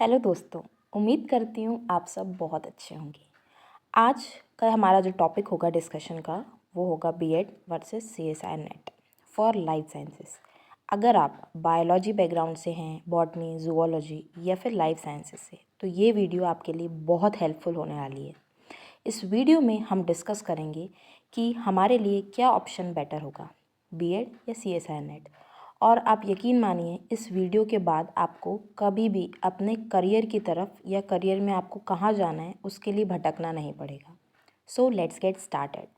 Hello दोस्तों, उम्मीद करती हूँ आप सब बहुत अच्छे होंगे। आज का हमारा जो टॉपिक होगा डिस्कशन का वो होगा BEd versus CSI NET for life sciences. अगर आप बायोलॉजी बैकग्राउंड से हैं, बॉटनी, जूलॉजी या फिर लाइफ साइंसेस से, तो ये वीडियो आपके लिए बहुत हेल्पफुल होने वाली है। इस वीडियो में हम डिस्कस करेंगे कि हमारे लिए क्या ऑप्शन बेटर होगा, बीएड या सीएसआई नेट। और आप यकीन मानिए, इस वीडियो के बाद आपको कभी भी अपने करियर की तरफ या करियर में आपको कहाँ जाना है उसके लिए भटकना नहीं पड़ेगा। So let's get started.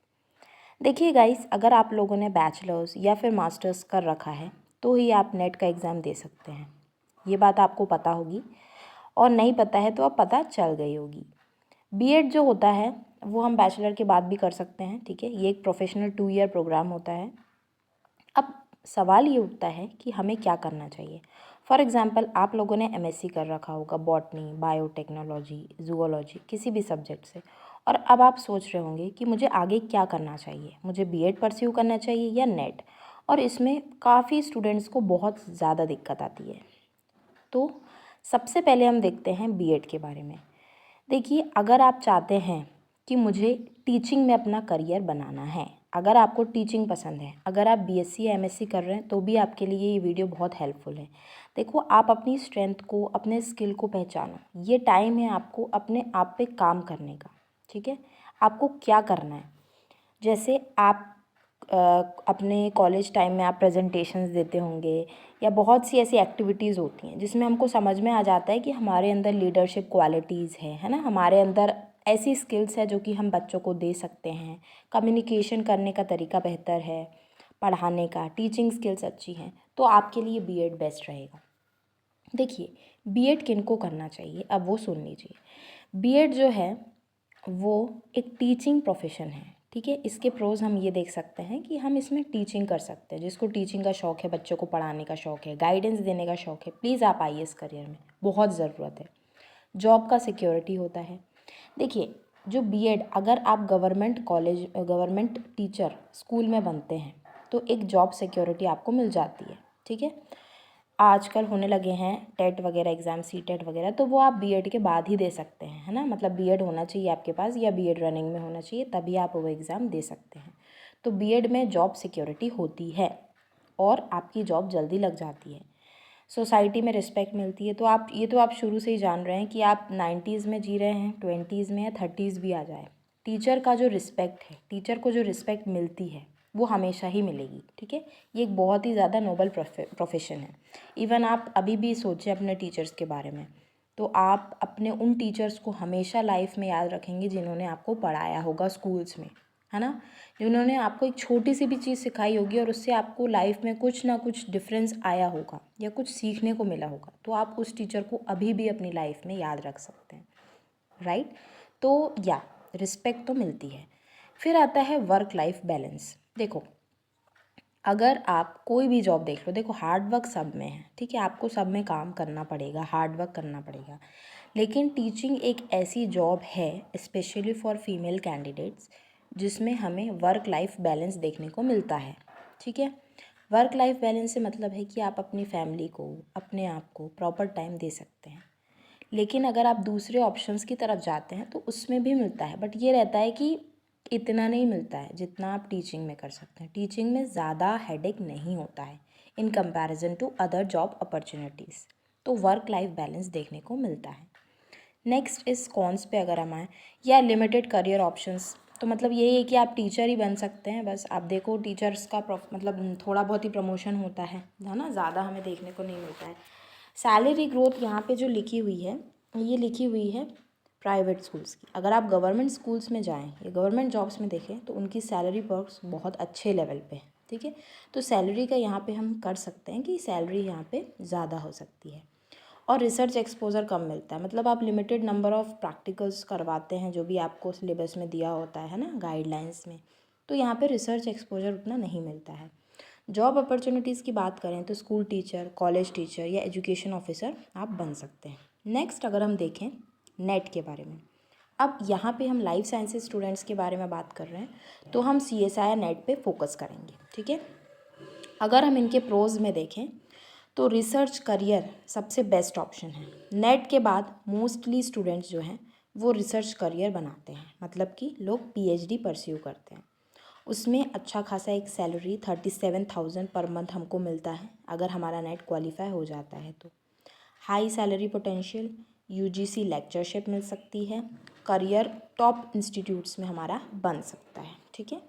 देखिए गाइस, अगर आप लोगों ने बैचलर्स या फिर मास्टर्स कर रखा है तो ही आप नेट का एग्ज़ाम दे सकते हैं। ये बात आपको पता होगी, और नहीं पता है तो अब पता चल गई होगी। बीएड जो होता है वो हम बैचलर के बाद भी कर सकते हैं, ठीक है। ये एक प्रोफेशनल 2 ईयर प्रोग्राम होता है। अब सवाल ये उठता है कि हमें क्या करना चाहिए। फॉर एग्ज़ाम्पल, आप लोगों ने एमएससी कर रखा होगा बॉटनी, बायोटेक्नोलॉजी, जूलॉजी, किसी भी सब्जेक्ट से, और अब आप सोच रहे होंगे कि मुझे आगे क्या करना चाहिए, मुझे बीएड परस्यू करना चाहिए या नेट। और इसमें काफ़ी स्टूडेंट्स को बहुत ज़्यादा दिक्कत आती है। तो सबसे पहले हम देखते हैं बीएड के बारे में। देखिए, अगर आप चाहते हैं कि मुझे टीचिंग में अपना करियर बनाना है, अगर आपको टीचिंग पसंद है, अगर आप बीएससी या एमएससी कर रहे हैं तो भी आपके लिए ये वीडियो बहुत हेल्पफुल है। देखो, आप अपनी स्ट्रेंथ को, अपने स्किल को पहचानो। ये टाइम है आपको अपने आप पे काम करने का, ठीक है। आपको क्या करना है, जैसे आप अपने कॉलेज टाइम में आप प्रेजेंटेशंस देते होंगे, या बहुत सी ऐसी एक्टिविटीज़ होती हैं जिसमें हमको समझ में आ जाता है कि हमारे अंदर लीडरशिप क्वालिटीज़ है ना, हमारे अंदर ऐसी स्किल्स है जो कि हम बच्चों को दे सकते हैं। कम्युनिकेशन करने का तरीका बेहतर है, पढ़ाने का, टीचिंग स्किल्स अच्छी हैं, तो आपके लिए बीएड बेस्ट रहेगा। देखिए, बीएड किनको करना चाहिए, अब वो सुन लीजिए। बीएड जो है वो एक टीचिंग प्रोफेशन है, ठीक है। इसके प्रोज हम ये देख सकते हैं कि हम इसमें टीचिंग कर सकते हैं। जिसको टीचिंग का शौक़ है, बच्चों को पढ़ाने का शौक़ है, गाइडेंस देने का शौक़ है, प्लीज़ आप आइए इस करियर में, बहुत ज़रूरत है। जॉब का सिक्योरिटी होता है। देखिए, जो बीएड, अगर आप गवर्नमेंट टीचर स्कूल में बनते हैं तो एक जॉब सिक्योरिटी आपको मिल जाती है, ठीक है। आजकल होने लगे हैं टेट वगैरह एग्ज़ाम, सीटेट वगैरह, तो वो आप बीएड के बाद ही दे सकते हैं, है ना। मतलब बीएड होना चाहिए आपके पास, या बीएड रनिंग में होना चाहिए, तभी आप वो एग्ज़ाम दे सकते हैं। तो बीएड में जॉब सिक्योरिटी होती है और आपकी जॉब जल्दी लग जाती है। सोसाइटी में रिस्पेक्ट मिलती है। तो आप शुरू से ही जान रहे हैं कि आप 90s में जी रहे हैं, 20s में, या 30s भी आ जाए, टीचर का जो रिस्पेक्ट है, टीचर को जो रिस्पेक्ट मिलती है वो हमेशा ही मिलेगी, ठीक है। ये एक बहुत ही ज़्यादा नोबल प्रोफेशन है। इवन आप अभी भी सोचें अपने टीचर्स के बारे में, तो आप अपने उन टीचर्स को हमेशा लाइफ में याद रखेंगे जिन्होंने आपको पढ़ाया होगा स्कूल्स में, है ना। जिन्होंने आपको एक छोटी सी भी चीज़ सिखाई होगी और उससे आपको लाइफ में कुछ ना कुछ डिफरेंस आया होगा या कुछ सीखने को मिला होगा, तो आप उस टीचर को अभी भी अपनी लाइफ में याद रख सकते हैं, राइट। तो या रिस्पेक्ट तो मिलती है। फिर आता है वर्क लाइफ बैलेंस। देखो, अगर आप कोई भी जॉब देख लो, देखो हार्ड वर्क सब में है, ठीक है। आपको सब में काम करना पड़ेगा, हार्ड वर्क करना पड़ेगा, लेकिन टीचिंग एक ऐसी जॉब है स्पेशली फॉर फीमेल कैंडिडेट्स जिसमें हमें वर्क लाइफ बैलेंस देखने को मिलता है, ठीक है। वर्क लाइफ बैलेंस से मतलब है कि आप अपनी फैमिली को, अपने आप को प्रॉपर टाइम दे सकते हैं। लेकिन अगर आप दूसरे ऑप्शंस की तरफ जाते हैं तो उसमें भी मिलता है, बट ये रहता है कि इतना नहीं मिलता है जितना आप टीचिंग में कर सकते हैं। टीचिंग में ज़्यादा हेडेक नहीं होता है in comparison to other job opportunities, तो वर्क लाइफ बैलेंस देखने को मिलता है। नेक्स्ट इस कॉन्स पे अगर हम आएँ, या लिमिटेड करियर ऑप्शंस, तो मतलब यही है कि आप टीचर ही बन सकते हैं बस। आप देखो, टीचर्स का मतलब थोड़ा बहुत ही प्रमोशन होता है ना, ज़्यादा हमें देखने को नहीं मिलता है। सैलरी ग्रोथ यहाँ पे जो लिखी हुई है, ये लिखी हुई है प्राइवेट स्कूल्स की। अगर आप गवर्नमेंट स्कूल्स में जाएं या गवर्नमेंट जॉब्स में देखें तो उनकी सैलरी पर्क्स बहुत अच्छे लेवल पे है, ठीक है। तो सैलरी का यहाँ पे हम कर सकते हैं कि सैलरी यहाँ पे ज़्यादा हो सकती है। और रिसर्च एक्सपोजर कम मिलता है, मतलब आप लिमिटेड नंबर ऑफ़ प्रैक्टिकल्स करवाते हैं जो भी आपको सिलेबस में दिया होता है ना, गाइडलाइंस में, तो यहाँ पे रिसर्च एक्सपोजर उतना नहीं मिलता है। जॉब अपॉर्चुनिटीज़ की बात करें तो स्कूल टीचर, कॉलेज टीचर या एजुकेशन ऑफिसर आप बन सकते हैं। नेक्स्ट अगर हम देखें नेट के बारे में, अब यहाँ पे हम लाइफ साइंसेज स्टूडेंट्स के बारे में बात कर रहे हैं, तो हम सीएसआई नेट पे फोकस करेंगे, ठीक है। अगर हम इनके प्रोज में देखें तो रिसर्च करियर सबसे बेस्ट ऑप्शन है। नेट के बाद मोस्टली स्टूडेंट्स जो हैं वो रिसर्च करियर बनाते हैं, मतलब कि लोग पीएचडी परस्यू करते हैं। उसमें अच्छा खासा एक सैलरी 37,000 पर मंथ हमको मिलता है अगर हमारा नेट क्वालिफाई हो जाता है तो। High salary potential, UGC lectureship मिल सकती है, करियर टॉप इंस्टीट्यूट्स में हमारा बन सकता है। ठीक है।